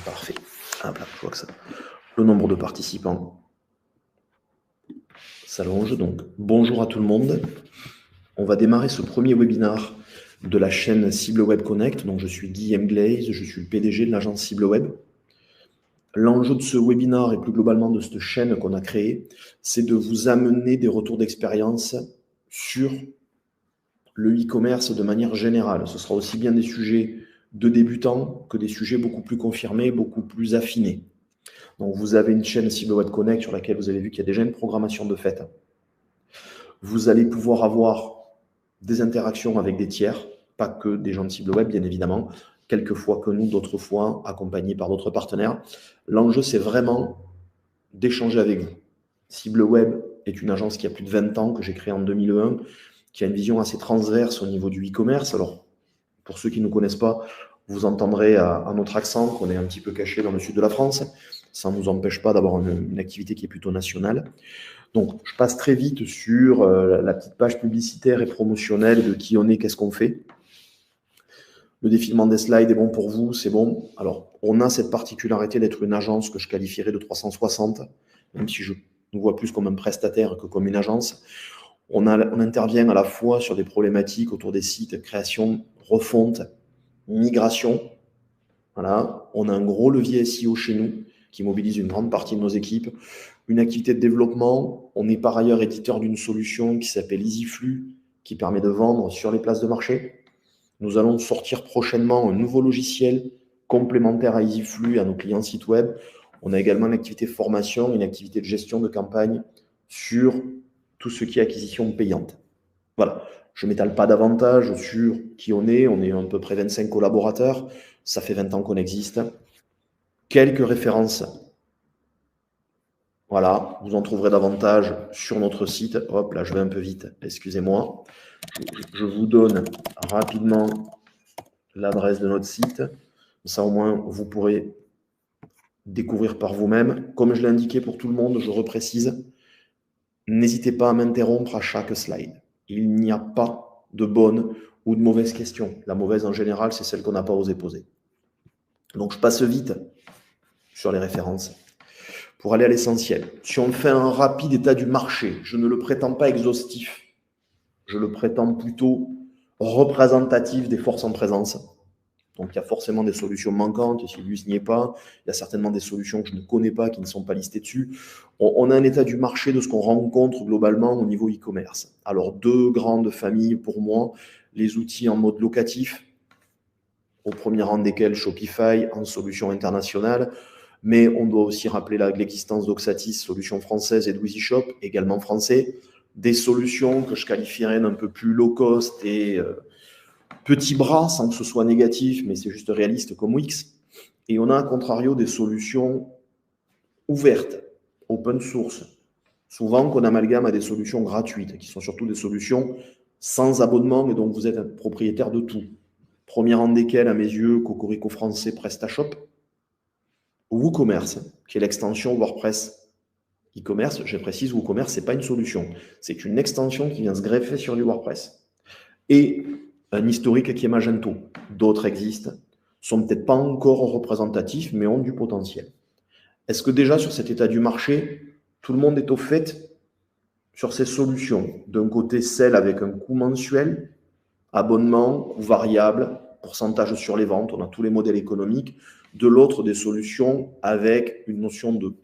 Parfait. Hop là, je vois que ça. Le nombre de participants s'allonge. Donc, bonjour à tout le monde. On va démarrer ce premier webinaire de la chaîne Cible Web Connect. Donc, je suis Guillaume Glaise, je suis le PDG de l'agence Cible Web. L'enjeu de ce webinaire et plus globalement de cette chaîne qu'on a créée, c'est de vous amener des retours d'expérience sur le e-commerce de manière générale. Ce sera aussi bien des sujets de débutants que des sujets beaucoup plus confirmés, beaucoup plus affinés. Donc, vous avez une chaîne Cible Web Connect sur laquelle vous avez vu qu'il y a déjà une programmation de fait. Vous allez pouvoir avoir des interactions avec des tiers, pas que des gens de Cible Web, bien évidemment, quelques fois que nous, d'autres fois accompagnés par d'autres partenaires. L'enjeu, c'est vraiment d'échanger avec vous. Cible Web est une agence qui a plus de 20 ans, que j'ai créée en 2001, qui a une vision assez transverse au niveau du e-commerce. Alors, pour ceux qui ne nous connaissent pas, vous entendrez à notre accent qu'on est un petit peu caché dans le sud de la France. Ça ne nous empêche pas d'avoir une activité qui est plutôt nationale. Donc, je passe très vite sur la petite page publicitaire et promotionnelle de qui on est, qu'est-ce qu'on fait. Le défilement des slides est bon pour vous, c'est bon. Alors, on a cette particularité d'être une agence que je qualifierais de 360, même si je nous vois plus comme un prestataire que comme une agence. On intervient à la fois sur des problématiques autour des sites, création, refonte, migration. Voilà. On a un gros levier SEO chez nous qui mobilise une grande partie de nos équipes. Une activité de développement. On est par ailleurs éditeur d'une solution qui s'appelle EasyFlux, qui permet de vendre sur les places de marché. Nous allons sortir prochainement un nouveau logiciel complémentaire à EasyFlux à nos clients sites web. On a également une activité formation, une activité de gestion de campagne sur tout ce qui est acquisition payante. Voilà, je ne m'étale pas davantage sur qui on est à peu près 25 collaborateurs, ça fait 20 ans qu'on existe. Quelques références. Voilà, vous en trouverez davantage sur notre site. Hop, là, je vais un peu vite, excusez-moi. Je vous donne rapidement l'adresse de notre site. Ça, au moins, vous pourrez découvrir par vous-même. Comme je l'ai indiqué pour tout le monde, je reprécise, n'hésitez pas à m'interrompre à chaque slide. Il n'y a pas de bonne ou de mauvaise question. La mauvaise, en général, c'est celle qu'on n'a pas osé poser. Donc, je passe vite sur les références pour aller à l'essentiel. Si on fait un rapide état du marché, je ne le prétends pas exhaustif, je le prétends plutôt représentatif des forces en présence. Donc, il y a forcément des solutions manquantes, si lui n'y est pas. Il y a certainement des solutions que je ne connais pas, qui ne sont pas listées dessus. On a un état du marché de ce qu'on rencontre globalement au niveau e-commerce. Alors, deux grandes familles pour moi, les outils en mode locatif, au premier rang desquels Shopify en solution internationale, mais on doit aussi rappeler l'existence d'Oxatis, solution française, et d'EasyShop, également français, des solutions que je qualifierais d'un peu plus low cost et petit bras, sans que ce soit négatif, mais c'est juste réaliste comme Wix. Et on a à contrario des solutions ouvertes, open source, souvent qu'on amalgame à des solutions gratuites, qui sont surtout des solutions sans abonnement, et donc vous êtes un propriétaire de tout. Premier rang desquels, à mes yeux, Cocorico français, PrestaShop, WooCommerce, qui est l'extension WordPress e-commerce. Je précise, WooCommerce, ce n'est pas une solution. C'est une extension qui vient se greffer sur du WordPress. Et un historique qui est Magento. D'autres existent, sont peut-être pas encore représentatifs, mais ont du potentiel. Est-ce que déjà sur cet état du marché, tout le monde est au fait sur ces solutions? D'un côté, celle avec un coût mensuel, abonnement, coût variable, pourcentage sur les ventes, on a tous les modèles économiques. De l'autre, des solutions avec une notion de,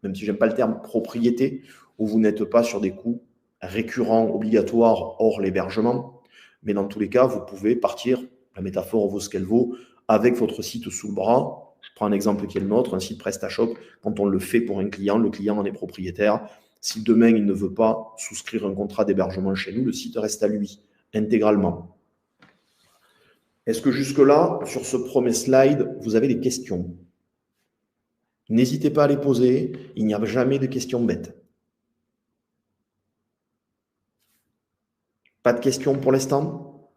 même si j'aime pas le terme, propriété, où vous n'êtes pas sur des coûts récurrents, obligatoires, hors l'hébergement. Mais dans tous les cas, vous pouvez partir, la métaphore vaut ce qu'elle vaut, avec votre site sous le bras. Je prends un exemple qui est le nôtre, un site PrestaShop. Quand on le fait pour un client, le client en est propriétaire. Si demain, il ne veut pas souscrire un contrat d'hébergement chez nous, le site reste à lui, intégralement. Est-ce que jusque-là, sur ce premier slide, vous avez des questions? N'hésitez pas à les poser, il n'y a jamais de questions bêtes. Pas de questions pour l'instant?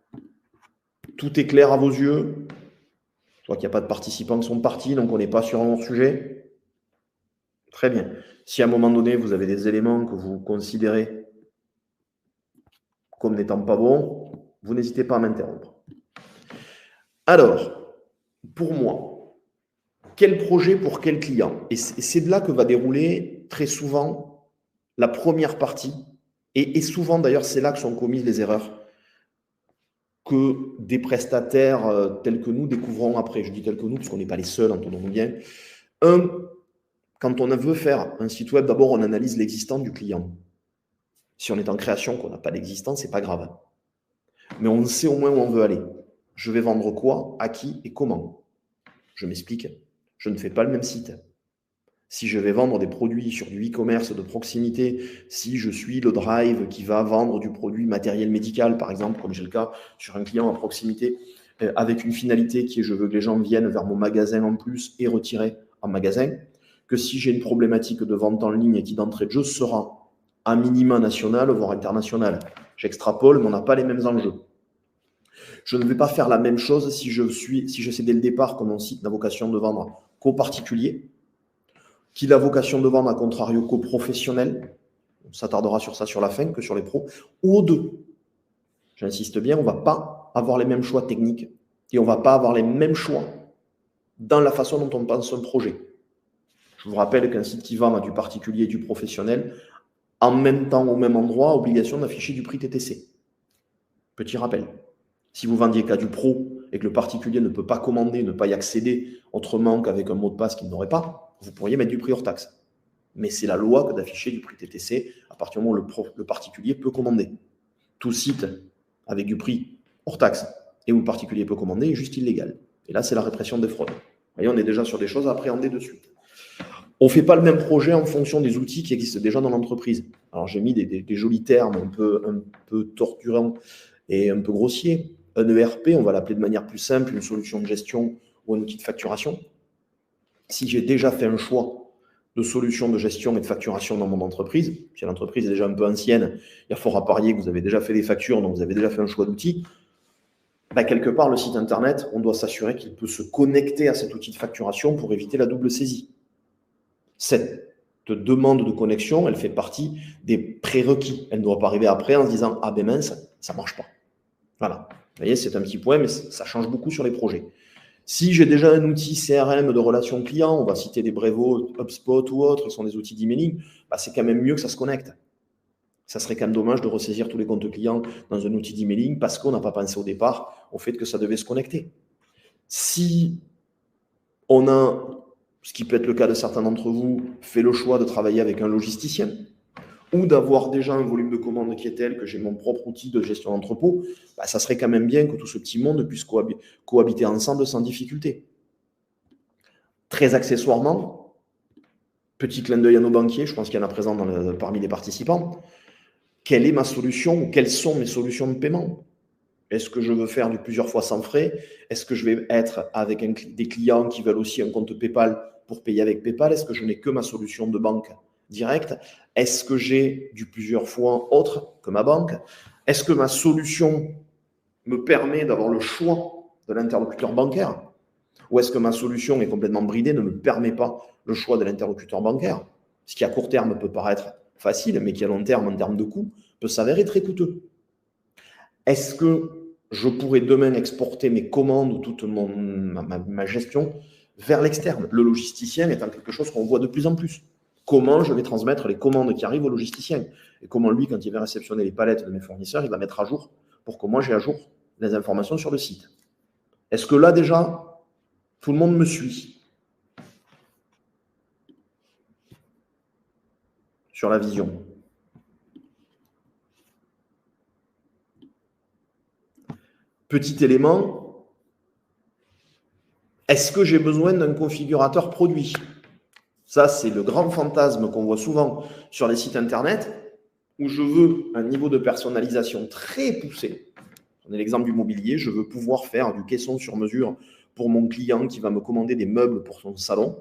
Tout est clair à vos yeux? Je vois qu'il n'y a pas de participants qui sont partis, donc on n'est pas sur un hors-sujet. Très bien. Si à un moment donné, vous avez des éléments que vous considérez comme n'étant pas bons, vous n'hésitez pas à m'interrompre. Alors, pour moi, quel projet pour quel client. Et c'est de là que va dérouler très souvent la première partie. Et souvent, d'ailleurs, c'est là que sont commises les erreurs que des prestataires tels que nous découvrons après. Je dis tels que nous parce qu'on n'est pas les seuls, entendons-nous bien. Quand on veut faire un site web, d'abord, on analyse l'existant du client. Si on est en création, qu'on n'a pas d'existant, ce n'est pas grave. Mais on sait au moins où on veut aller. Je vais vendre quoi, à qui et comment. Je m'explique. Je ne fais pas le même site. Si je vais vendre des produits sur du e-commerce de proximité, si je suis le drive qui va vendre du produit matériel médical, par exemple, comme j'ai le cas sur un client à proximité, avec une finalité qui est je veux que les gens viennent vers mon magasin en plus et retirer en magasin, que si j'ai une problématique de vente en ligne et qui d'entrée de jeu sera à minima national, voire international. J'extrapole, mais on n'a pas les mêmes enjeux. Je ne vais pas faire la même chose si je sais dès le départ que mon site n'a vocation de vendre qu'aux particuliers, qu'il a vocation de vendre à contrario qu'aux professionnels, on s'attardera sur ça sur la fin, que sur les pros, ou aux deux. J'insiste bien, on ne va pas avoir les mêmes choix techniques et on ne va pas avoir les mêmes choix dans la façon dont on pense un projet. Je vous rappelle qu'un site qui vend à du particulier et du professionnel, en même temps, au même endroit, obligation d'afficher du prix TTC. Petit rappel. Si vous vendiez qu'à du pro et que le particulier ne peut pas commander, ne pas y accéder autrement qu'avec un mot de passe qu'il n'aurait pas, vous pourriez mettre du prix hors taxe. Mais c'est la loi que d'afficher du prix TTC à partir du moment où le particulier peut commander. Tout site avec du prix hors taxe et où le particulier peut commander est juste illégal. Et là, c'est la répression des fraudes. Vous voyez, on est déjà sur des choses à appréhender de suite. On ne fait pas le même projet en fonction des outils qui existent déjà dans l'entreprise. Alors, j'ai mis des jolis termes un peu torturants et un peu grossiers. Un ERP, on va l'appeler de manière plus simple, une solution de gestion ou un outil de facturation. Si j'ai déjà fait un choix de solution de gestion et de facturation dans mon entreprise, si l'entreprise est déjà un peu ancienne, il y a fort à parier que vous avez déjà fait des factures, donc vous avez déjà fait un choix d'outil, quelque part, le site internet, on doit s'assurer qu'il peut se connecter à cet outil de facturation pour éviter la double saisie. Cette demande de connexion, elle fait partie des prérequis. Elle ne doit pas arriver après en se disant « Ah ben mince, ça ne marche pas ». Voilà. Vous voyez, c'est un petit point, mais ça change beaucoup sur les projets. Si j'ai déjà un outil CRM de relation client, on va citer des Brevo, HubSpot ou autres, qui sont des outils d'emailing, c'est quand même mieux que ça se connecte. Ça serait quand même dommage de ressaisir tous les comptes clients dans un outil d'emailing parce qu'on n'a pas pensé au départ au fait que ça devait se connecter. Si on a, ce qui peut être le cas de certains d'entre vous, fait le choix de travailler avec un logisticien ou d'avoir déjà un volume de commandes qui est tel que j'ai mon propre outil de gestion d'entrepôt, ça serait quand même bien que tout ce petit monde puisse cohabiter ensemble sans difficulté. Très accessoirement, petit clin d'œil à nos banquiers, je pense qu'il y en a présent parmi les participants, quelle est ma solution ou quelles sont mes solutions de paiement? Est-ce que je veux faire du plusieurs fois sans frais? Est-ce que je vais être avec des clients qui veulent aussi un compte PayPal pour payer avec PayPal? Est-ce que je n'ai que ma solution de banque directe? Est-ce que j'ai du plusieurs fois autre que ma banque? Est-ce que ma solution me permet d'avoir le choix de l'interlocuteur bancaire? Ou est-ce que ma solution est complètement bridée, ne me permet pas le choix de l'interlocuteur bancaire? Ce qui à court terme peut paraître facile, mais qui à long terme, en termes de coût, peut s'avérer très coûteux. Est-ce que je pourrais demain exporter mes commandes ou toute ma gestion vers l'externe? Le logisticien étant quelque chose qu'on voit de plus en plus. Comment je vais transmettre les commandes qui arrivent au logisticien? Et comment lui, quand il va réceptionner les palettes de mes fournisseurs, il va mettre à jour pour que moi j'ai à jour les informations sur le site? Est-ce que là déjà, tout le monde me suit sur la vision? Petit élément, est-ce que j'ai besoin d'un configurateur produit? Ça, c'est le grand fantasme qu'on voit souvent sur les sites internet où je veux un niveau de personnalisation très poussé. On est l'exemple du mobilier, je veux pouvoir faire du caisson sur mesure pour mon client qui va me commander des meubles pour son salon.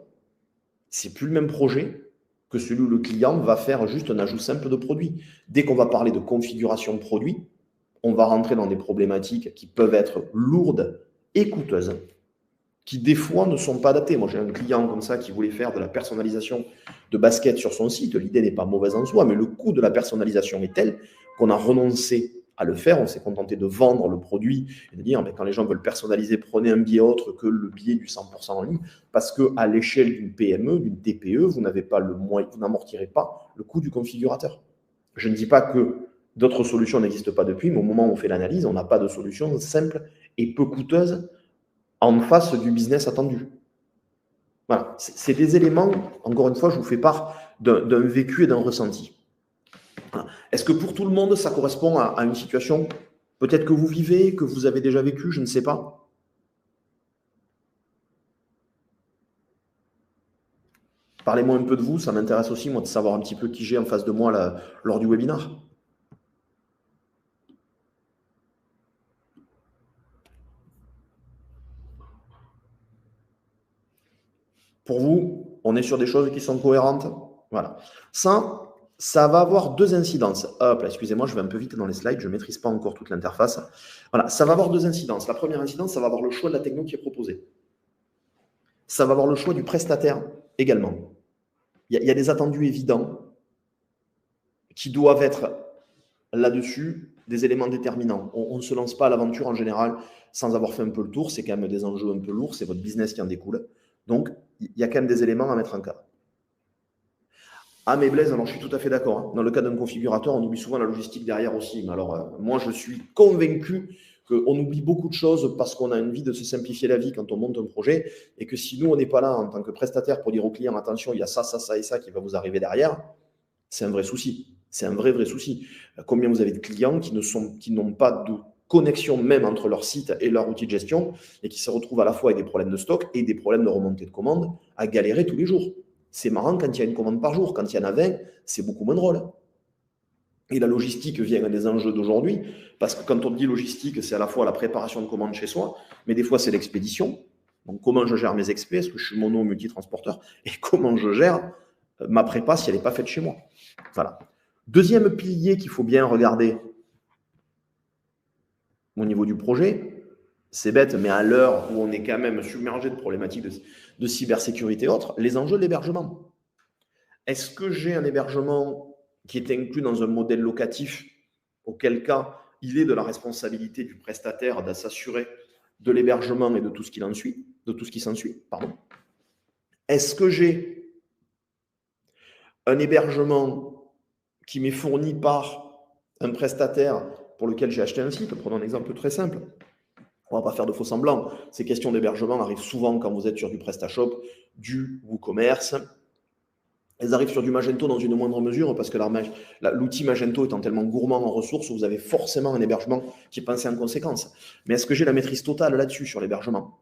C'est plus le même projet que celui où le client va faire juste un ajout simple de produit. Dès qu'on va parler de configuration de produit, on va rentrer dans des problématiques qui peuvent être lourdes et coûteuses, qui des fois ne sont pas adaptées. Moi, j'ai un client comme ça qui voulait faire de la personnalisation de baskets sur son site. L'idée n'est pas mauvaise en soi, mais le coût de la personnalisation est tel qu'on a renoncé à le faire. On s'est contenté de vendre le produit et de dire, mais quand les gens veulent personnaliser, prenez un billet autre que le billet du 100% en ligne, parce qu'à l'échelle d'une PME, d'une TPE, vous n'avez pas le moyen, vous n'amortirez pas le coût du configurateur. Je ne dis pas que d'autres solutions n'existent pas depuis, mais au moment où on fait l'analyse, on n'a pas de solution simple et peu coûteuse en face du business attendu. Voilà, c'est des éléments, encore une fois, je vous fais part d'un vécu et d'un ressenti. Est-ce que pour tout le monde, ça correspond à une situation peut-être que vous vivez, que vous avez déjà vécu, je ne sais pas. Parlez-moi un peu de vous, ça m'intéresse aussi, moi, de savoir un petit peu qui j'ai en face de moi là, lors du webinaire. Pour vous, on est sur des choses qui sont cohérentes. Voilà. Ça va avoir deux incidences. Hop, excusez-moi, je vais un peu vite dans les slides, je ne maîtrise pas encore toute l'interface. Voilà, ça va avoir deux incidences. La première incidence, ça va avoir le choix de la techno qui est proposée. Ça va avoir le choix du prestataire également. Il y a des attendus évidents qui doivent être là-dessus des éléments déterminants. On ne se lance pas à l'aventure en général sans avoir fait un peu le tour. C'est quand même des enjeux un peu lourds, c'est votre business qui en découle. Donc, il y a quand même des éléments à mettre en cadre. Ah, mais Blaise, alors je suis tout à fait d'accord. Hein. Dans le cas d'un configurateur, on oublie souvent la logistique derrière aussi. Mais alors, moi, je suis convaincu qu'on oublie beaucoup de choses parce qu'on a envie de se simplifier la vie quand on monte un projet et que si nous, on n'est pas là en tant que prestataire pour dire au client, attention, il y a ça, ça, ça et ça qui va vous arriver derrière, c'est un vrai souci. C'est un vrai, vrai souci. Combien vous avez de clients qui n'ont pas de connexion même entre leur site et leur outil de gestion et qui se retrouvent à la fois avec des problèmes de stock et des problèmes de remontée de commandes à galérer tous les jours. C'est marrant quand il y a une commande par jour. Quand il y en a 20, c'est beaucoup moins drôle. Et la logistique vient des enjeux d'aujourd'hui, parce que quand on dit logistique, c'est à la fois la préparation de commandes chez soi, mais des fois c'est l'expédition. Donc comment je gère mes expés, est-ce que je suis mono ou multitransporteur, et comment je gère ma prépa si elle n'est pas faite chez moi. Voilà. Deuxième pilier qu'il faut bien regarder au niveau du projet, c'est bête, mais à l'heure où on est quand même submergé de problématiques de cybersécurité et autres, les enjeux de l'hébergement. Est-ce que j'ai un hébergement qui est inclus dans un modèle locatif, auquel cas il est de la responsabilité du prestataire de s'assurer de l'hébergement et de tout ce qui s'ensuit, Est-ce que j'ai un hébergement qui m'est fourni par un prestataire pour lequel j'ai acheté un site? Prenons un exemple très simple. On ne va pas faire de faux semblants. Ces questions d'hébergement arrivent souvent quand vous êtes sur du PrestaShop, du WooCommerce. Elles arrivent sur du Magento dans une moindre mesure parce que l'outil Magento étant tellement gourmand en ressources, vous avez forcément un hébergement qui est pensé en conséquence. Mais est-ce que j'ai la maîtrise totale là-dessus sur l'hébergement?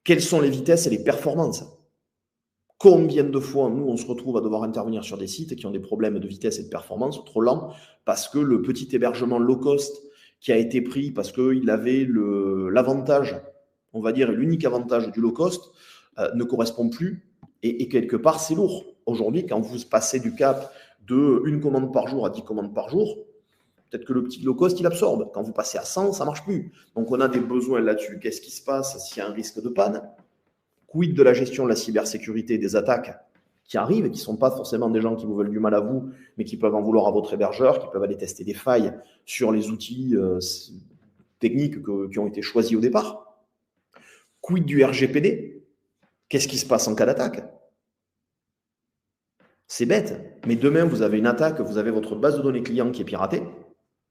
Quelles sont les vitesses et les performances? Combien de fois, nous, on se retrouve à devoir intervenir sur des sites qui ont des problèmes de vitesse et de performance trop lents parce que le petit hébergement low cost qui a été pris parce qu'il avait l'avantage, on va dire, l'unique avantage du low cost ne correspond plus et quelque part, c'est lourd. Aujourd'hui, quand vous passez du cap de 1 commande par jour à 10 commandes par jour, peut-être que le petit low cost, il absorbe. Quand vous passez à 100, ça ne marche plus. Donc, on a des besoins là-dessus. Qu'est-ce qui se passe s'il y a un risque de panne? Quid de la gestion de la cybersécurité des attaques qui arrivent et qui ne sont pas forcément des gens qui vous veulent du mal à vous, mais qui peuvent en vouloir à votre hébergeur, qui peuvent aller tester des failles sur les outils techniques qui ont été choisis au départ. Quid du RGPD? Qu'est-ce qui se passe en cas d'attaque? C'est bête, mais demain, vous avez une attaque, vous avez votre base de données client qui est piratée,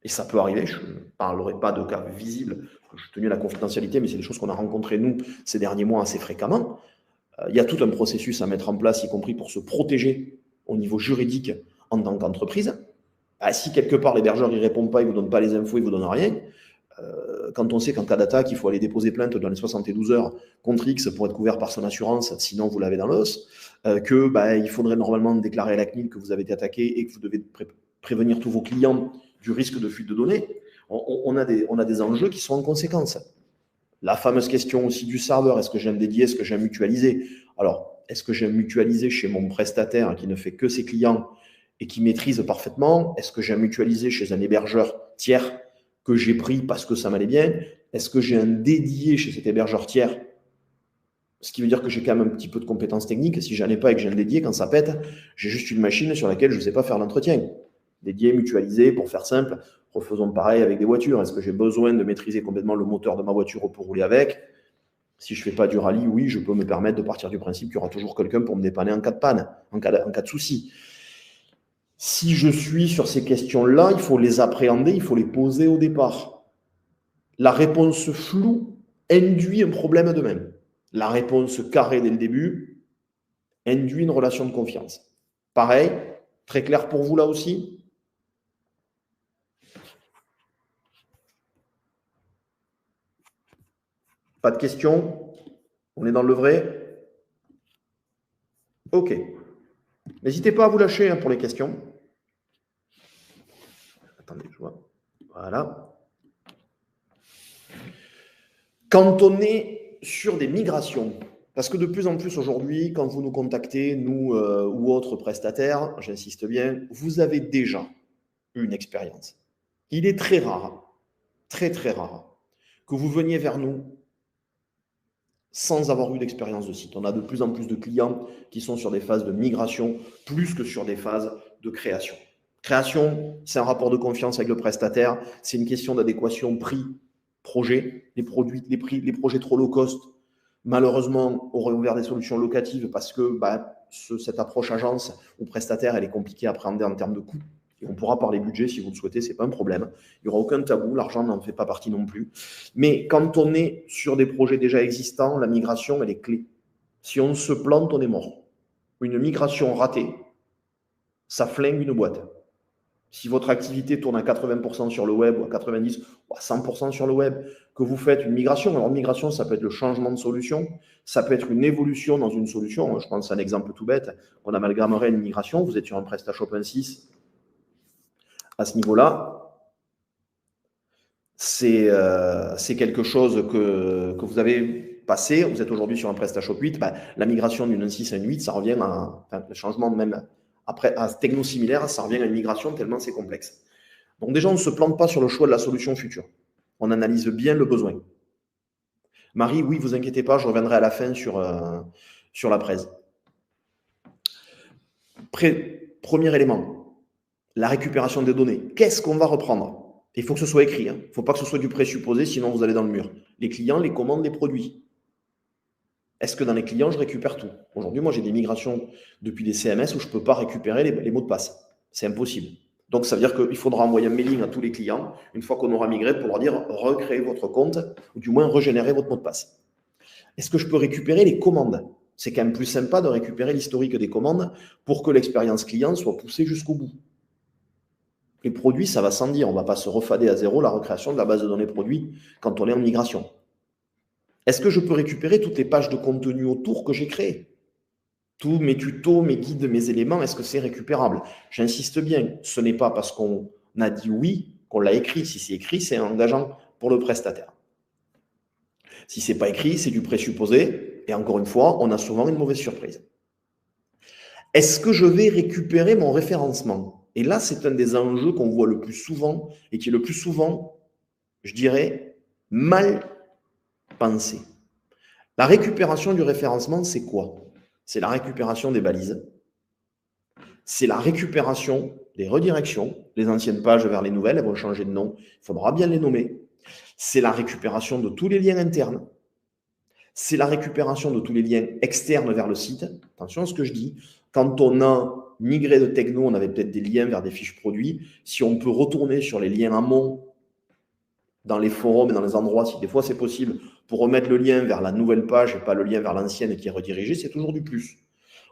et ça peut arriver, je ne parlerai pas de cas visibles, je suis tenu à la confidentialité, mais c'est des choses qu'on a rencontrées, nous, ces derniers mois assez fréquemment. Il y a tout un processus à mettre en place, y compris pour se protéger au niveau juridique en tant qu'entreprise. Si quelque part l'hébergeur ne répond pas, il ne vous donne pas les infos, il ne vous donne rien, quand on sait qu'en cas d'attaque, il faut aller déposer plainte dans les 72 heures contre X pour être couvert par son assurance, sinon vous l'avez dans l'os, il faudrait normalement déclarer à la CNIL que vous avez été attaqué et que vous devez prévenir tous vos clients du risque de fuite de données. On a des enjeux qui sont en conséquence. La fameuse question aussi du serveur, est-ce que j'aime dédier, est-ce que j'aime mutualiser? Alors, est-ce que j'aime mutualiser chez mon prestataire qui ne fait que ses clients et qui maîtrise parfaitement? Est-ce que j'aime mutualiser chez un hébergeur tiers que j'ai pris parce que ça m'allait bien? Est-ce que j'ai un dédié chez cet hébergeur tiers? Ce qui veut dire que j'ai quand même un petit peu de compétences techniques. Si j'en ai pas et que j'ai un dédié, quand ça pète, j'ai juste une machine sur laquelle je ne sais pas faire l'entretien. Dédié, mutualisé, pour faire simple, Refaisons pareil avec des voitures. Est-ce que j'ai besoin de maîtriser complètement le moteur de ma voiture pour rouler avec? Si je ne fais pas du rallye, oui, je peux me permettre de partir du principe qu'il y aura toujours quelqu'un pour me dépanner en cas de panne, en cas de souci. Si je suis sur ces questions-là, il faut les appréhender, il faut les poser au départ. La réponse floue induit un problème de même. La réponse carrée dès le début induit une relation de confiance. Pareil, très clair pour vous là aussi? Pas de questions? On est dans le vrai? Ok. N'hésitez pas à vous lâcher pour les questions. Attendez, je vois. Voilà. Quand on est sur des migrations, parce que de plus en plus aujourd'hui, quand vous nous contactez, nous ou autres prestataires, j'insiste bien, vous avez déjà une expérience. Il est très rare, très très rare, que vous veniez vers nous sans avoir eu d'expérience de site. On a de plus en plus de clients qui sont sur des phases de migration plus que sur des phases de création. Création, c'est un rapport de confiance avec le prestataire, c'est une question d'adéquation prix-projet. Les projets trop low cost, malheureusement, auraient ouvert des solutions locatives parce que cette approche agence ou prestataire, elle est compliquée à appréhender en termes de coûts. Et on pourra parler budget si vous le souhaitez, ce n'est pas un problème. Il n'y aura aucun tabou, l'argent n'en fait pas partie non plus. Mais quand on est sur des projets déjà existants, la migration, elle est clé. Si on se plante, on est mort. Une migration ratée, ça flingue une boîte. Si votre activité tourne à 80% sur le web ou à 90% ou à 100% sur le web, que vous faites une migration, alors migration, ça peut être le changement de solution, ça peut être une évolution dans une solution. Je pense à un exemple tout bête, on amalgamerait une migration, vous êtes sur un PrestaShop 1.6, à ce niveau-là, c'est quelque chose que vous avez passé, vous êtes aujourd'hui sur un PrestaShop 8, la migration d'une 1.6 à une 8, ça revient à le changement même après à techno similaire, ça revient à une migration tellement c'est complexe. Donc déjà, on ne se plante pas sur le choix de la solution future. On analyse bien le besoin. Marie, oui, vous inquiétez pas, je reviendrai à la fin sur la presse. Premier élément, la récupération des données. Qu'est-ce qu'on va reprendre? Il faut que ce soit écrit. Il ne faut pas que ce soit du présupposé, sinon vous allez dans le mur. Les clients, les commandes, les produits. Est-ce que dans les clients, je récupère tout? Aujourd'hui, moi, j'ai des migrations depuis des CMS où je ne peux pas récupérer les mots de passe. C'est impossible. Donc, ça veut dire qu'il faudra envoyer un mailing à tous les clients une fois qu'on aura migré pour leur dire recréer votre compte ou du moins régénérer votre mot de passe. Est-ce que je peux récupérer les commandes? C'est quand même plus sympa de récupérer l'historique des commandes pour que l'expérience client soit poussée jusqu'au bout. Les produits, ça va sans dire. On ne va pas se refader à zéro la recréation de la base de données produits quand on est en migration. Est-ce que je peux récupérer toutes les pages de contenu autour que j'ai créées? Tous mes tutos, mes guides, mes éléments, est-ce que c'est récupérable? J'insiste bien, ce n'est pas parce qu'on a dit oui qu'on l'a écrit. Si c'est écrit, c'est engageant pour le prestataire. Si ce n'est pas écrit, c'est du présupposé. Et encore une fois, on a souvent une mauvaise surprise. Est-ce que je vais récupérer mon référencement? Et là, c'est un des enjeux qu'on voit le plus souvent et qui est le plus souvent, je dirais, mal pensé. La récupération du référencement, c'est quoi? C'est la récupération des balises. C'est la récupération des redirections. Les anciennes pages vers les nouvelles, elles vont changer de nom. Il faudra bien les nommer. C'est la récupération de tous les liens internes. C'est la récupération de tous les liens externes vers le site. Attention à ce que je dis. Quand on a migré de techno, on avait peut-être des liens vers des fiches produits. Si on peut retourner sur les liens amont dans les forums et dans les endroits, si des fois c'est possible, pour remettre le lien vers la nouvelle page et pas le lien vers l'ancienne qui est redirigé, c'est toujours du plus.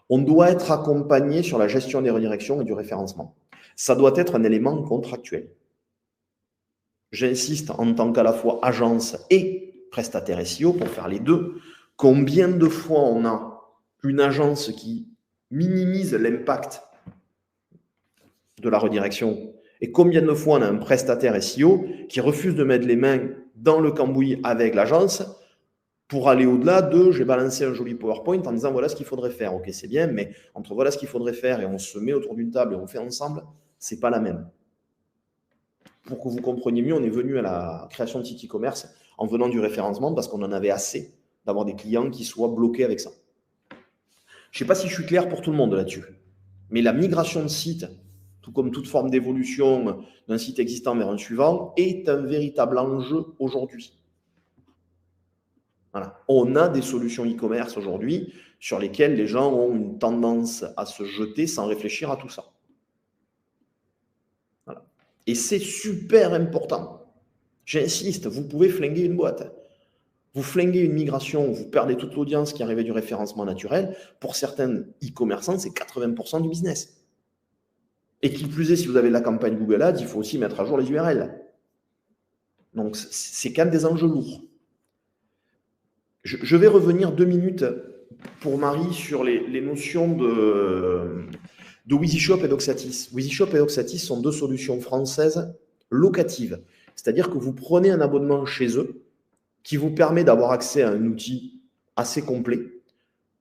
On doit être accompagné sur la gestion des redirections et du référencement. Ça doit être un élément contractuel. J'insiste en tant qu'à la fois agence et prestataire SEO pour faire les deux. Combien de fois on a une agence qui minimise l'impact de la redirection et combien de fois on a un prestataire SEO qui refuse de mettre les mains dans le cambouis avec l'agence pour aller au-delà de j'ai balancé un joli PowerPoint en disant voilà ce qu'il faudrait faire. Ok, c'est bien, mais entre voilà ce qu'il faudrait faire et on se met autour d'une table et on fait ensemble, c'est pas la même. Pour que vous compreniez mieux, on est venu à la création de site e-commerce en venant du référencement parce qu'on en avait assez d'avoir des clients qui soient bloqués avec ça. Je ne sais pas si je suis clair pour tout le monde là-dessus, mais la migration de site, tout comme toute forme d'évolution d'un site existant vers un suivant, est un véritable enjeu aujourd'hui. Voilà. On a des solutions e-commerce aujourd'hui sur lesquelles les gens ont une tendance à se jeter sans réfléchir à tout ça. Voilà. Et c'est super important. J'insiste, vous pouvez flinguer une boîte. Vous flinguez une migration, vous perdez toute l'audience qui arrivait du référencement naturel. Pour certains e-commerçants, c'est 80% du business. Et qui plus est, si vous avez de la campagne Google Ads, il faut aussi mettre à jour les URL. Donc, c'est quand même des enjeux lourds. Je vais revenir 2 minutes pour Marie sur les notions de WheezyShop et Doxatis. WheezyShop et Doxatis sont 2 solutions françaises locatives. C'est-à-dire que vous prenez un abonnement chez eux qui vous permet d'avoir accès à un outil assez complet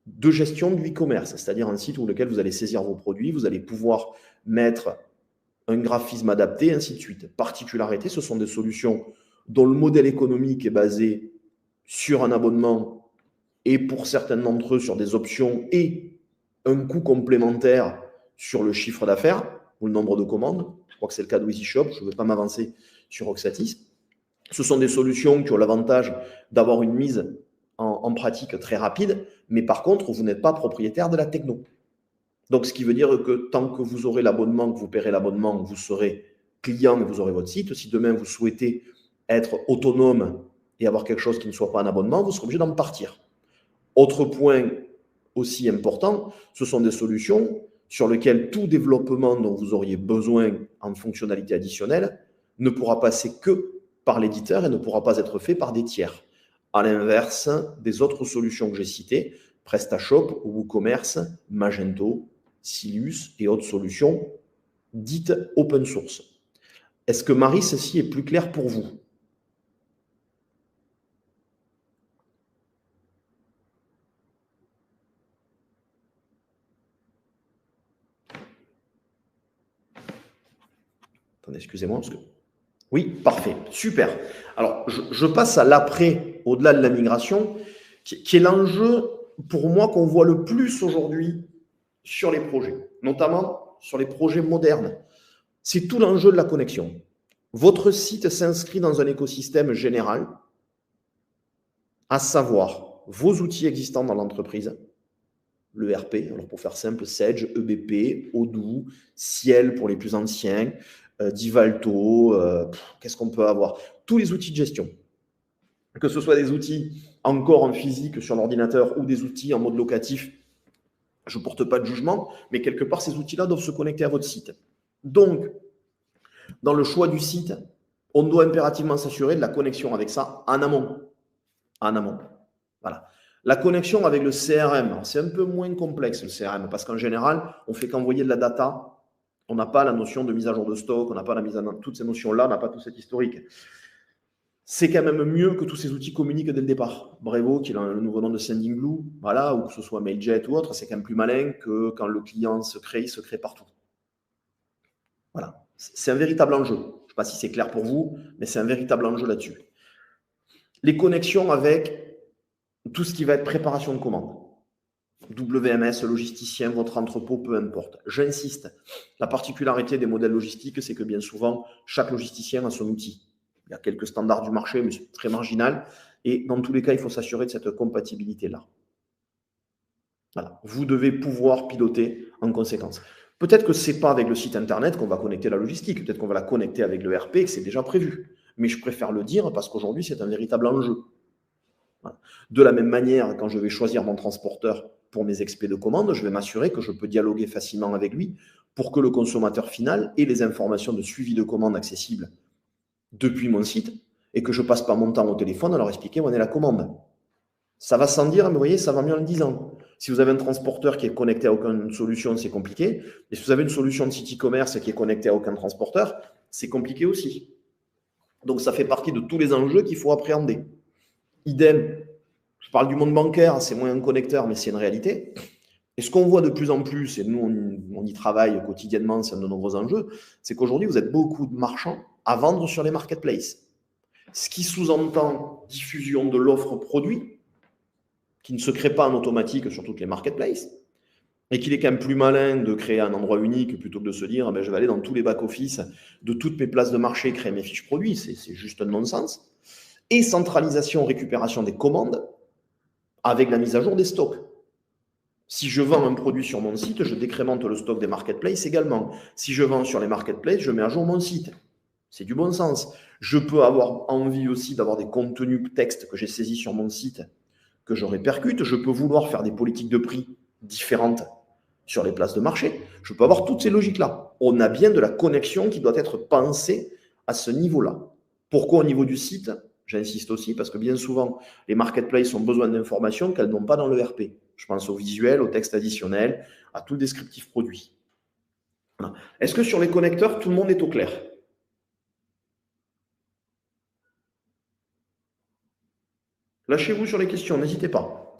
de gestion du e-commerce, c'est-à-dire un site où lequel vous allez saisir vos produits, vous allez pouvoir mettre un graphisme adapté, ainsi de suite. Particularité, ce sont des solutions dont le modèle économique est basé sur un abonnement et pour certains d'entre eux sur des options et un coût complémentaire sur le chiffre d'affaires ou le nombre de commandes. Je crois que c'est le cas de WheezyShop, je ne vais pas m'avancer sur Doxatis. Ce sont des solutions qui ont l'avantage d'avoir une mise en pratique très rapide, mais par contre, vous n'êtes pas propriétaire de la techno. Donc, ce qui veut dire que tant que vous aurez l'abonnement, que vous paierez l'abonnement, vous serez client et vous aurez votre site. Si demain, vous souhaitez être autonome et avoir quelque chose qui ne soit pas un abonnement, vous serez obligé d'en partir. Autre point aussi important, ce sont des solutions sur lesquelles tout développement dont vous auriez besoin en fonctionnalité additionnelle ne pourra passer que par l'éditeur et ne pourra pas être fait par des tiers. À l'inverse des autres solutions que j'ai citées, PrestaShop, WooCommerce, Magento, Silius et autres solutions dites open source. Est-ce que Marie, ceci est plus clair pour vous? Attendez, excusez-moi parce que... Oui, parfait, super. Alors, je passe à l'après, au-delà de la migration, qui est l'enjeu, pour moi, qu'on voit le plus aujourd'hui sur les projets, notamment sur les projets modernes. C'est tout l'enjeu de la connexion. Votre site s'inscrit dans un écosystème général, à savoir vos outils existants dans l'entreprise, le RP, alors pour faire simple, Sage, EBP, Odoo, Ciel pour les plus anciens, Divalto, qu'est-ce qu'on peut avoir? Tous les outils de gestion. Que ce soit des outils encore en physique sur l'ordinateur ou des outils en mode locatif, je ne porte pas de jugement, mais quelque part, ces outils-là doivent se connecter à votre site. Donc, dans le choix du site, on doit impérativement s'assurer de la connexion avec ça en amont. En amont. Voilà. La connexion avec le CRM, c'est un peu moins complexe le CRM, parce qu'en général, on fait qu'envoyer de la data. On n'a pas la notion de mise à jour de stock, on n'a pas la mise à toutes ces notions-là, on n'a pas tout cet historique. C'est quand même mieux que tous ces outils communiquent dès le départ. Brevo, qui est le nouveau nom de Sendinblue, voilà, ou que ce soit Mailjet ou autre, c'est quand même plus malin que quand le client se crée, il se crée partout. Voilà. C'est un véritable enjeu. Je ne sais pas si c'est clair pour vous, mais c'est un véritable enjeu là-dessus. Les connexions avec tout ce qui va être préparation de commande. WMS, logisticien, votre entrepôt, peu importe. J'insiste, la particularité des modèles logistiques, c'est que bien souvent, chaque logisticien a son outil. Il y a quelques standards du marché, mais c'est très marginal. Et dans tous les cas, il faut s'assurer de cette compatibilité-là. Voilà. Vous devez pouvoir piloter en conséquence. Peut-être que ce n'est pas avec le site Internet qu'on va connecter la logistique. Peut-être qu'on va la connecter avec le RP et que c'est déjà prévu. Mais je préfère le dire parce qu'aujourd'hui, c'est un véritable enjeu. Voilà. De la même manière, quand je vais choisir mon transporteur pour mes expédients de commande, je vais m'assurer que je peux dialoguer facilement avec lui pour que le consommateur final ait les informations de suivi de commande accessibles depuis mon site et que je ne passe pas mon temps au téléphone à leur expliquer où en est la commande. Ça va sans dire, mais vous voyez, ça va mieux en le disant. Si vous avez un transporteur qui est connecté à aucune solution, c'est compliqué. Et si vous avez une solution de site e-commerce qui est connectée à aucun transporteur, c'est compliqué aussi. Donc, ça fait partie de tous les enjeux qu'il faut appréhender. Idem, je parle du monde bancaire, c'est moins un connecteur, mais c'est une réalité. Et ce qu'on voit de plus en plus, et nous, on y travaille quotidiennement, c'est un de nos gros enjeux, c'est qu'aujourd'hui, vous êtes beaucoup de marchands à vendre sur les marketplaces. Ce qui sous-entend diffusion de l'offre produit, qui ne se crée pas en automatique sur toutes les marketplaces, et qu'il est quand même plus malin de créer un endroit unique plutôt que de se dire je vais aller dans tous les back-office de toutes mes places de marché, créer mes fiches produits, c'est juste un non-sens. Et centralisation, récupération des commandes avec la mise à jour des stocks. Si je vends un produit sur mon site, je décrémente le stock des marketplaces également. Si je vends sur les marketplaces, je mets à jour mon site. C'est du bon sens. Je peux avoir envie aussi d'avoir des contenus textes que j'ai saisis sur mon site, que je répercute. Je peux vouloir faire des politiques de prix différentes sur les places de marché. Je peux avoir toutes ces logiques-là. On a bien de la connexion qui doit être pensée à ce niveau-là. Pourquoi au niveau du site? J'insiste aussi parce que bien souvent, les marketplaces ont besoin d'informations qu'elles n'ont pas dans l'ERP. Je pense au visuel, au texte additionnel, à tout le descriptif produit. Voilà. Est-ce que sur les connecteurs, tout le monde est au clair? Lâchez-vous sur les questions, n'hésitez pas.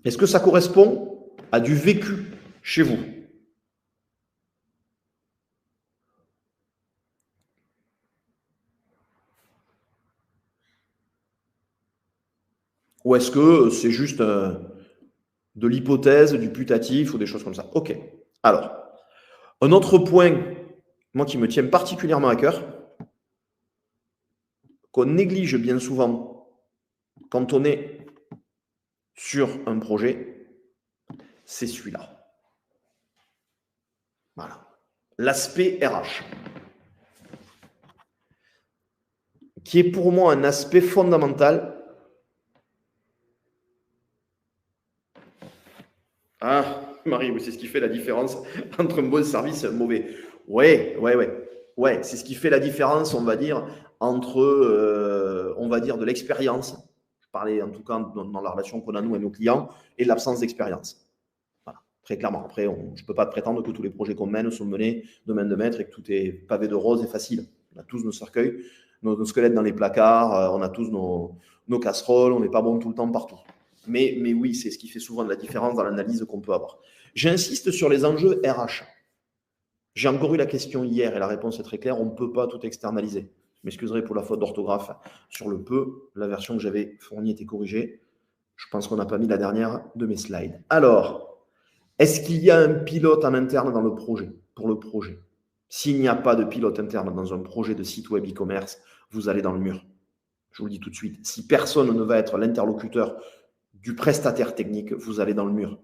Est-ce que ça correspond à du vécu chez vous? Ou est-ce que c'est juste de l'hypothèse, du putatif ou des choses comme ça? Ok. Alors, un autre point, moi qui me tient particulièrement à cœur, qu'on néglige bien souvent quand on est sur un projet, c'est celui-là. Voilà. L'aspect RH, qui est pour moi un aspect fondamental. Ah, Marie, oui, c'est ce qui fait la différence entre un bon service et un mauvais. Ouais. Ouais, c'est ce qui fait la différence, on va dire, entre, on va dire, de l'expérience. Je parlais en tout cas dans la relation qu'on a nous et nos clients, et l'absence d'expérience. Voilà, très clairement. Après, je ne peux pas te prétendre que tous les projets qu'on mène sont menés de main de maître et que tout est pavé de roses et facile. On a tous nos cercueils, nos squelettes dans les placards, on a tous nos casseroles, on n'est pas bon tout le temps partout. Mais oui, c'est ce qui fait souvent de la différence dans l'analyse qu'on peut avoir. J'insiste sur les enjeux RH. J'ai encore eu la question hier et la réponse est très claire, on ne peut pas tout externaliser. Je m'excuserai pour la faute d'orthographe sur le peu. La version que j'avais fournie était corrigée. Je pense qu'on n'a pas mis la dernière de mes slides. Alors, est-ce qu'il y a un pilote en interne dans le projet, pour le projet? S'il n'y a pas de pilote interne dans un projet de site web e-commerce, vous allez dans le mur. Je vous le dis tout de suite. Si personne ne va être l'interlocuteur du prestataire technique, vous allez dans le mur.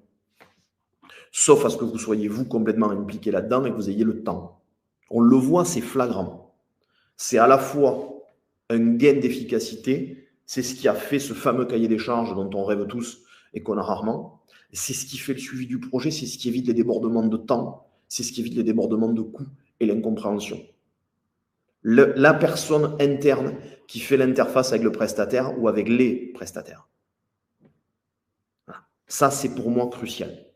Sauf à ce que vous soyez, vous, complètement impliqué là-dedans et que vous ayez le temps. On le voit, c'est flagrant. C'est à la fois un gain d'efficacité, c'est ce qui a fait ce fameux cahier des charges dont on rêve tous et qu'on a rarement. C'est ce qui fait le suivi du projet, c'est ce qui évite les débordements de temps, c'est ce qui évite les débordements de coûts et l'incompréhension. La personne interne qui fait l'interface avec le prestataire ou avec les prestataires. Voilà. Ça, c'est pour moi crucial.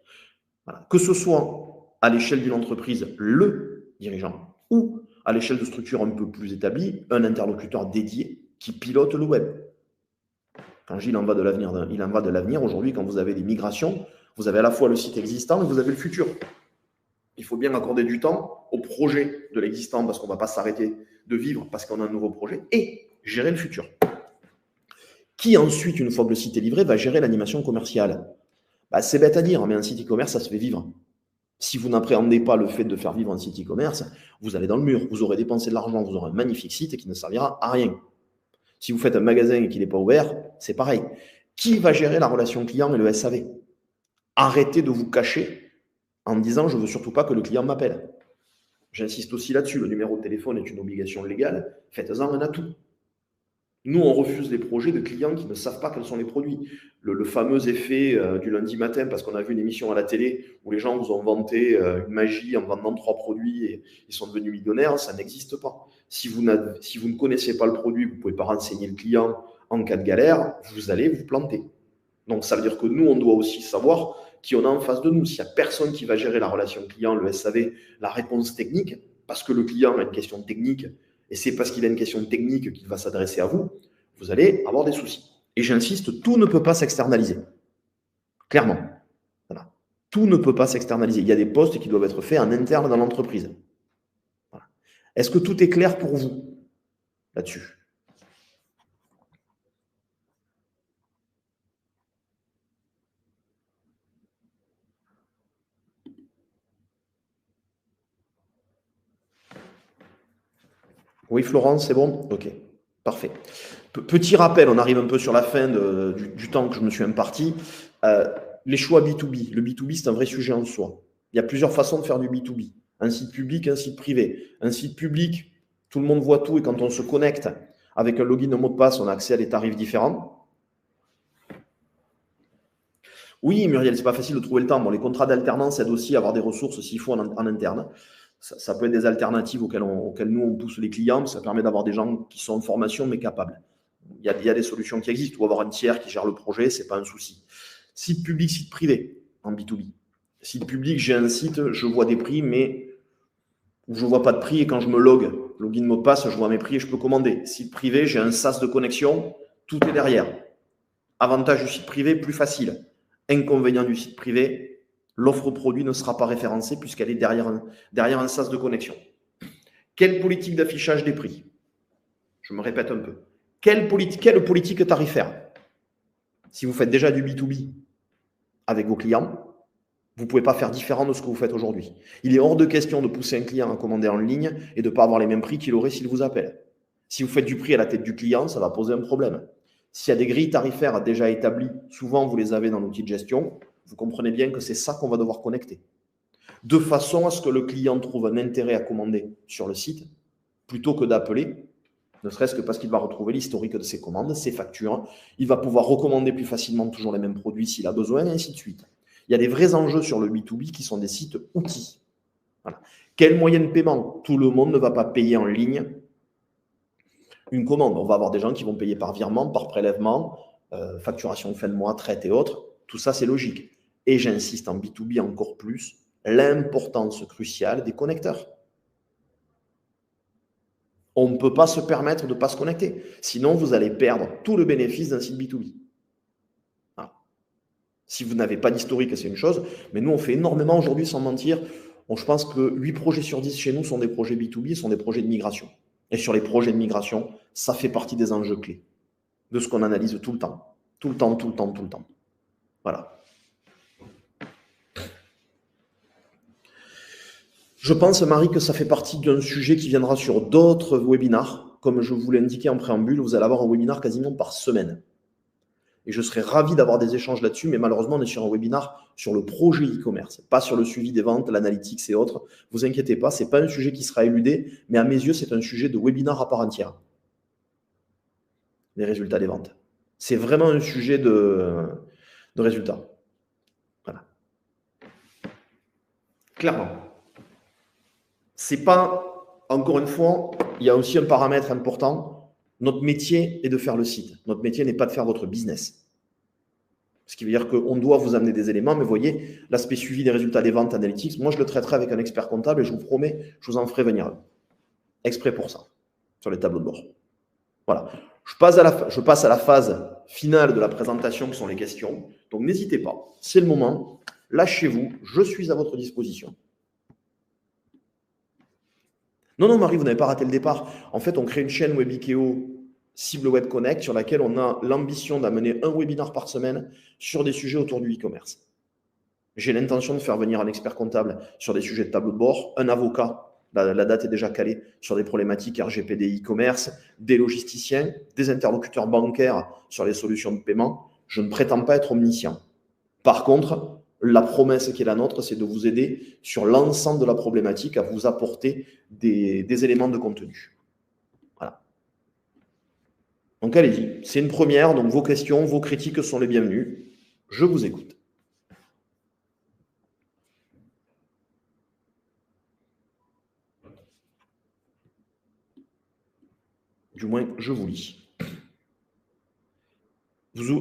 Voilà. Que ce soit à l'échelle d'une entreprise, le dirigeant, ou à l'échelle de structures un peu plus établies, un interlocuteur dédié qui pilote le web. Quand il en va de l'avenir, aujourd'hui, quand vous avez des migrations, vous avez à la fois le site existant et vous avez le futur. Il faut bien accorder du temps au projet de l'existant parce qu'on ne va pas s'arrêter de vivre parce qu'on a un nouveau projet et gérer le futur. Qui ensuite, une fois que le site est livré, va gérer l'animation commerciale? C'est bête à dire, mais un site e-commerce, ça se fait vivre. Si vous n'appréhendez pas le fait de faire vivre un site e-commerce, vous allez dans le mur. Vous aurez dépensé de l'argent, vous aurez un magnifique site qui ne servira à rien. Si vous faites un magasin et qu'il n'est pas ouvert, c'est pareil. Qui va gérer la relation client et le SAV? Arrêtez de vous cacher en disant « je ne veux surtout pas que le client m'appelle ». J'insiste aussi là-dessus, le numéro de téléphone est une obligation légale, faites-en un atout. Nous, on refuse les projets de clients qui ne savent pas quels sont les produits. Le fameux effet du lundi matin, parce qu'on a vu une émission à la télé où les gens vous ont vanté une magie en vendant 3 produits et ils sont devenus millionnaires, ça n'existe pas. Si vous ne connaissez pas le produit, vous ne pouvez pas renseigner le client en cas de galère, vous allez vous planter. Donc, ça veut dire que nous, on doit aussi savoir qui on a en face de nous. S'il n'y a personne qui va gérer la relation client, le SAV, la réponse technique, parce que le client a une question technique, et c'est parce qu'il a une question technique qu'il va s'adresser à vous, vous allez avoir des soucis. Et j'insiste, tout ne peut pas s'externaliser. Clairement. Voilà. Tout ne peut pas s'externaliser. Il y a des postes qui doivent être faits en interne dans l'entreprise. Voilà. Est-ce que tout est clair pour vous là-dessus? Oui, Florence, c'est bon? Ok, parfait. Petit rappel, on arrive un peu sur la fin du temps que je me suis imparti. Les choix B2B. Le B2B, c'est un vrai sujet en soi. Il y a plusieurs façons de faire du B2B. Un site public, un site privé. Un site public, tout le monde voit tout et quand on se connecte avec un login, un mot de passe, on a accès à des tarifs différents. Oui, Muriel, c'est pas facile de trouver le temps. Bon, les contrats d'alternance aident aussi à avoir des ressources s'il faut en interne. Ça peut être des alternatives auxquelles nous, on pousse les clients. Ça permet d'avoir des gens qui sont en formation mais capables. Il y a des solutions qui existent. Ou avoir un tiers qui gère le projet, ce n'est pas un souci. Site public, site privé en B2B. Site public, j'ai un site, je vois des prix, mais je ne vois pas de prix et quand je me login mot de passe, je vois mes prix et je peux commander. Site privé, j'ai un SaaS de connexion, tout est derrière. Avantage du site privé, plus facile. Inconvénient du site privé, l'offre produit ne sera pas référencée puisqu'elle est derrière un SaaS de connexion. Quelle politique d'affichage des prix? Je me répète un peu. Quelle politique tarifaire? Si vous faites déjà du B2B avec vos clients, vous ne pouvez pas faire différent de ce que vous faites aujourd'hui. Il est hors de question de pousser un client à commander en ligne et de ne pas avoir les mêmes prix qu'il aurait s'il vous appelle. Si vous faites du prix à la tête du client, ça va poser un problème. S'il y a des grilles tarifaires déjà établies, souvent vous les avez dans l'outil de gestion, vous comprenez bien que c'est ça qu'on va devoir connecter. De façon à ce que le client trouve un intérêt à commander sur le site, plutôt que d'appeler, ne serait-ce que parce qu'il va retrouver l'historique de ses commandes, ses factures, il va pouvoir recommander plus facilement toujours les mêmes produits s'il a besoin, et ainsi de suite. Il y a des vrais enjeux sur le B2B qui sont des sites outils. Voilà. Quel moyen de paiement? Tout le monde ne va pas payer en ligne une commande. On va avoir des gens qui vont payer par virement, par prélèvement, facturation de fin de mois, traite et autres. Tout ça, c'est logique. Et j'insiste en B2B encore plus, l'importance cruciale des connecteurs. On ne peut pas se permettre de ne pas se connecter. Sinon, vous allez perdre tout le bénéfice d'un site B2B. Voilà. Si vous n'avez pas d'historique, c'est une chose. Mais nous, on fait énormément aujourd'hui, sans mentir. Je pense que 8 projets sur 10 chez nous sont des projets B2B, sont des projets de migration. Et sur les projets de migration, ça fait partie des enjeux clés de ce qu'on analyse tout le temps. Tout le temps, tout le temps, tout le temps. Voilà. Je pense, Marie, que ça fait partie d'un sujet qui viendra sur d'autres webinars. Comme je vous l'ai indiqué en préambule, vous allez avoir un webinar quasiment par semaine. Et je serais ravi d'avoir des échanges là-dessus, mais malheureusement, on est sur un webinar sur le projet e-commerce, pas sur le suivi des ventes, l'analytics et autres. Vous inquiétez pas, ce n'est pas un sujet qui sera éludé, mais à mes yeux, c'est un sujet de webinar à part entière. Les résultats des ventes. C'est vraiment un sujet de résultats. Voilà. Clairement. C'est pas, encore une fois, il y a aussi un paramètre important. Notre métier est de faire le site. Notre métier n'est pas de faire votre business. Ce qui veut dire qu'on doit vous amener des éléments, mais vous voyez, l'aspect suivi des résultats des ventes analytics, moi je le traiterai avec un expert comptable et je vous promets, je vous en ferai venir un. Exprès pour ça, sur les tableaux de bord. Voilà. Je passe à la phase finale de la présentation qui sont les questions. Donc n'hésitez pas, c'est le moment. Lâchez-vous, je suis à votre disposition. Non, Marie, vous n'avez pas raté le départ. En fait, on crée une chaîne Webikeo Cible Web Connect sur laquelle on a l'ambition d'amener un webinar par semaine sur des sujets autour du e-commerce. J'ai l'intention de faire venir un expert comptable sur des sujets de tableau de bord, un avocat, la date est déjà calée, sur des problématiques RGPD e-commerce, des logisticiens, des interlocuteurs bancaires sur les solutions de paiement. Je ne prétends pas être omniscient. Par contre, la promesse qui est la nôtre, c'est de vous aider sur l'ensemble de la problématique, à vous apporter des éléments de contenu. Voilà. Donc allez-y, c'est une première, donc vos questions, vos critiques sont les bienvenues. Je vous écoute. Du moins, je vous lis.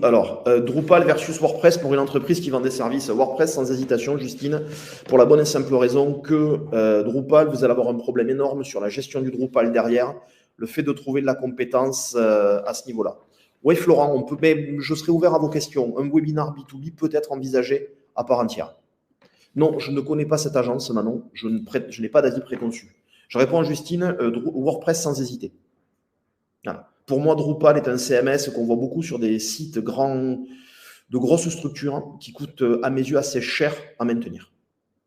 Alors, Drupal versus WordPress pour une entreprise qui vend des services. WordPress, sans hésitation, Justine, pour la bonne et simple raison que Drupal, vous allez avoir un problème énorme sur la gestion du Drupal derrière, le fait de trouver de la compétence à ce niveau-là. Oui, Florent, mais je serai ouvert à vos questions. Un webinar B2B peut être envisagé à part entière. Non, je ne connais pas cette agence, Manon. Je n'ai pas d'avis préconçu. Je réponds à Justine, WordPress sans hésiter. Voilà. Pour moi, Drupal est un CMS qu'on voit beaucoup sur des sites de grosses structures qui coûtent, à mes yeux, assez cher à maintenir.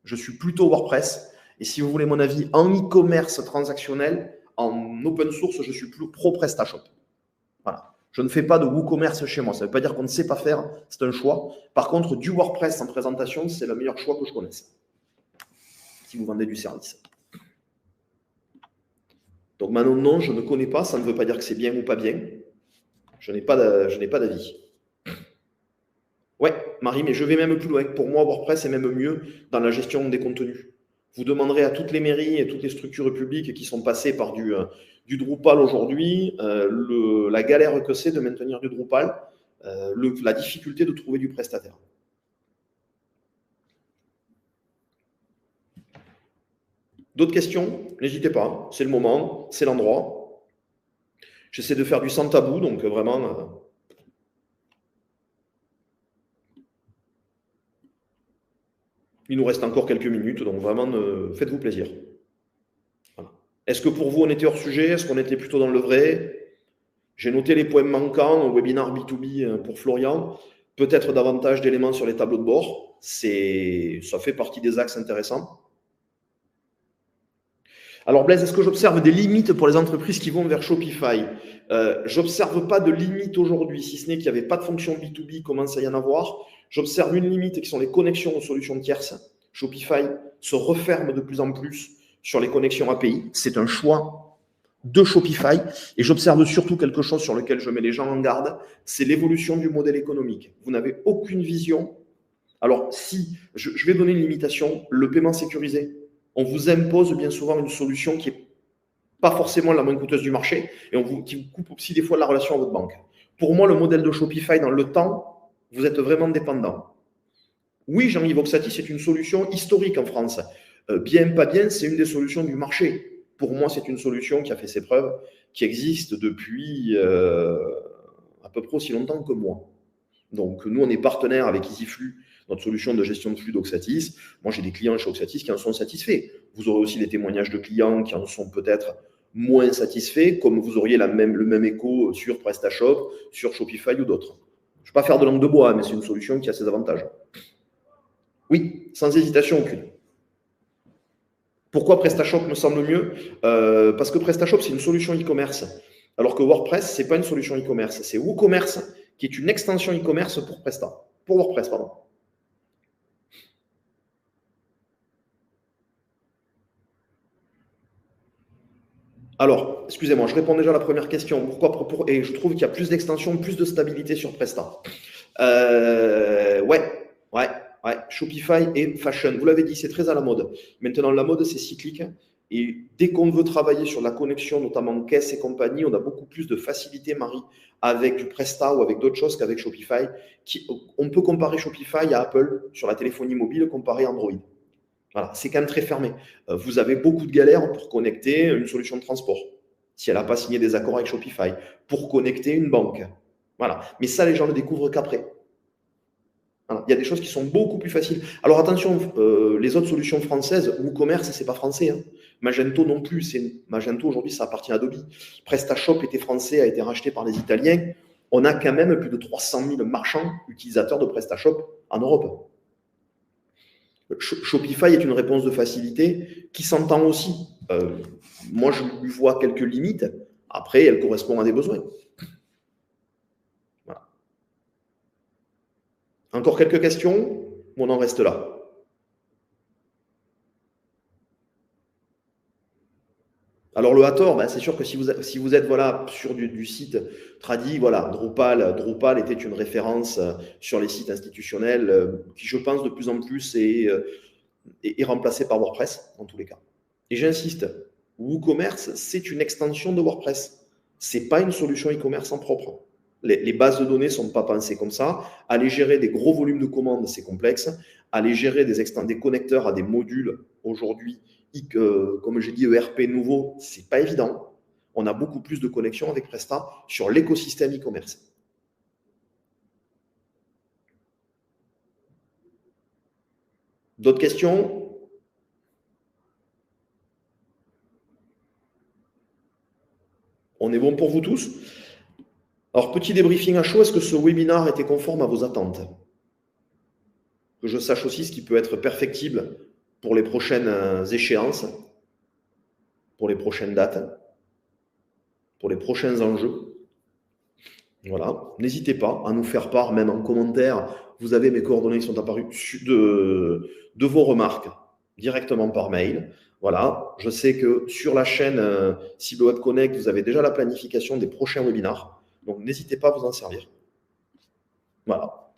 Je suis plutôt WordPress. Et si vous voulez mon avis, en e-commerce transactionnel, en open source, je suis plus pro PrestaShop. Voilà. Je ne fais pas de WooCommerce chez moi. Ça ne veut pas dire qu'on ne sait pas faire, c'est un choix. Par contre, du WordPress en présentation, c'est le meilleur choix que je connaisse. Si vous vendez du service. Donc Manon, non, je ne connais pas. Ça ne veut pas dire que c'est bien ou pas bien. Je n'ai pas d'avis. Ouais, Marie, mais je vais même plus loin. Pour moi, WordPress est même mieux dans la gestion des contenus. Vous demanderez à toutes les mairies et toutes les structures publiques qui sont passées par du Drupal aujourd'hui, la galère que c'est de maintenir du Drupal, la difficulté de trouver du prestataire. D'autres questions? N'hésitez pas, c'est le moment, c'est l'endroit. J'essaie de faire du sans tabou, donc vraiment... il nous reste encore quelques minutes, donc vraiment, faites-vous plaisir. Voilà. Est-ce que pour vous, on était hors sujet? Est-ce qu'on était plutôt dans le vrai? J'ai noté les points manquants au webinaire B2B pour Florian. Peut-être davantage d'éléments sur les tableaux de bord. Ça fait partie des axes intéressants. Alors Blaise, est-ce que j'observe des limites pour les entreprises qui vont vers Shopify? J'observe pas de limite aujourd'hui, si ce n'est qu'il n'y avait pas de fonction B2B, commence à y en avoir. J'observe une limite qui sont les connexions aux solutions tierces. Shopify se referme de plus en plus sur les connexions API. C'est un choix de Shopify. Et j'observe surtout quelque chose sur lequel je mets les gens en garde, c'est l'évolution du modèle économique. Vous n'avez aucune vision. Alors si, je vais donner une limitation, le paiement sécurisé. On vous impose bien souvent une solution qui n'est pas forcément la moins coûteuse du marché et qui vous coupe aussi des fois la relation à votre banque. Pour moi, le modèle de Shopify, dans le temps, vous êtes vraiment dépendant. Oui, Jean-Yves Voxati, c'est une solution historique en France. Bien, pas bien, c'est une des solutions du marché. Pour moi, c'est une solution qui a fait ses preuves, qui existe depuis à peu près aussi longtemps que moi. Donc, nous, on est partenaire avec EasyFlux, notre solution de gestion de flux d'Oxatis. Moi, j'ai des clients chez Oxatis qui en sont satisfaits. Vous aurez aussi des témoignages de clients qui en sont peut-être moins satisfaits, comme vous auriez le même écho sur PrestaShop, sur Shopify ou d'autres. Je ne vais pas faire de langue de bois, mais c'est une solution qui a ses avantages. Oui, sans hésitation aucune. Pourquoi PrestaShop me semble mieux? Parce que PrestaShop, c'est une solution e-commerce, alors que WordPress, ce n'est pas une solution e-commerce. C'est WooCommerce qui est une extension e-commerce pour WordPress, pardon. Alors, excusez-moi, je réponds déjà à la première question. Pourquoi et je trouve qu'il y a plus d'extension, plus de stabilité sur Presta. Ouais. Shopify et Fashion. Vous l'avez dit, c'est très à la mode. Maintenant, la mode, c'est cyclique. Et dès qu'on veut travailler sur la connexion, notamment caisse et compagnie, on a beaucoup plus de facilité, Marie, avec du Presta ou avec d'autres choses qu'avec Shopify. On peut comparer Shopify à Apple sur la téléphonie mobile comparé à Android. Voilà, c'est quand même très fermé. Vous avez beaucoup de galères pour connecter une solution de transport, si elle n'a pas signé des accords avec Shopify, pour connecter une banque. Voilà. Mais ça, les gens ne le découvrent qu'après. Voilà. Il y a des choses qui sont beaucoup plus faciles. Alors attention, les autres solutions françaises, WooCommerce, ce n'est pas français. Hein. Magento non plus. Magento, aujourd'hui, ça appartient à Adobe. PrestaShop était français, a été racheté par les Italiens. On a quand même plus de 300 000 marchands utilisateurs de PrestaShop en Europe. Shopify est une réponse de facilité qui s'entend aussi. Moi, je lui vois quelques limites. Après, elle correspond à des besoins. Voilà. Encore quelques questions? On en reste là. Alors le Hathor, c'est sûr que si vous êtes voilà, sur du site tradi, voilà, Drupal était une référence sur les sites institutionnels qui, je pense, de plus en plus est remplacé par WordPress, dans tous les cas. Et j'insiste, WooCommerce, c'est une extension de WordPress. Ce n'est pas une solution e-commerce en propre. Les bases de données ne sont pas pensées comme ça. Aller gérer des gros volumes de commandes, c'est complexe. Aller gérer des connecteurs à des modules aujourd'hui, comme j'ai dit, ERP nouveau, ce n'est pas évident. On a beaucoup plus de connexions avec Presta sur l'écosystème e-commerce. D'autres questions? On est bon pour vous tous? Alors, petit débriefing à chaud, est-ce que ce webinaire était conforme à vos attentes? Que je sache aussi ce qui peut être perfectible pour les prochaines échéances, pour les prochaines dates. pour les prochains enjeux. Voilà, n'hésitez pas à nous faire part, même en commentaire. Vous avez mes coordonnées qui sont apparues de vos remarques directement par mail. Voilà, je sais que sur la chaîne CibleWeb Connect, vous avez déjà la planification des prochains webinars. Donc, n'hésitez pas à vous en servir. Voilà.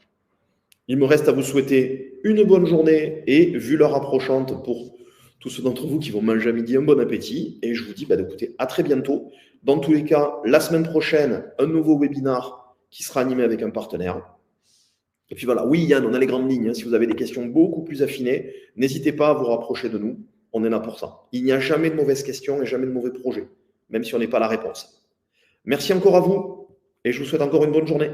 Il me reste à vous souhaiter une bonne journée et, vu l'heure approchante, pour tous ceux d'entre vous qui vont manger à midi, un bon appétit. Et je vous dis d'écouter à très bientôt. Dans tous les cas, la semaine prochaine, un nouveau webinar qui sera animé avec un partenaire. Et puis voilà, oui Yann, on a les grandes lignes. Si vous avez des questions beaucoup plus affinées, n'hésitez pas à vous rapprocher de nous. On est là pour ça. Il n'y a jamais de mauvaises questions et jamais de mauvais projets, même si on n'est pas la réponse. Merci encore à vous et je vous souhaite encore une bonne journée.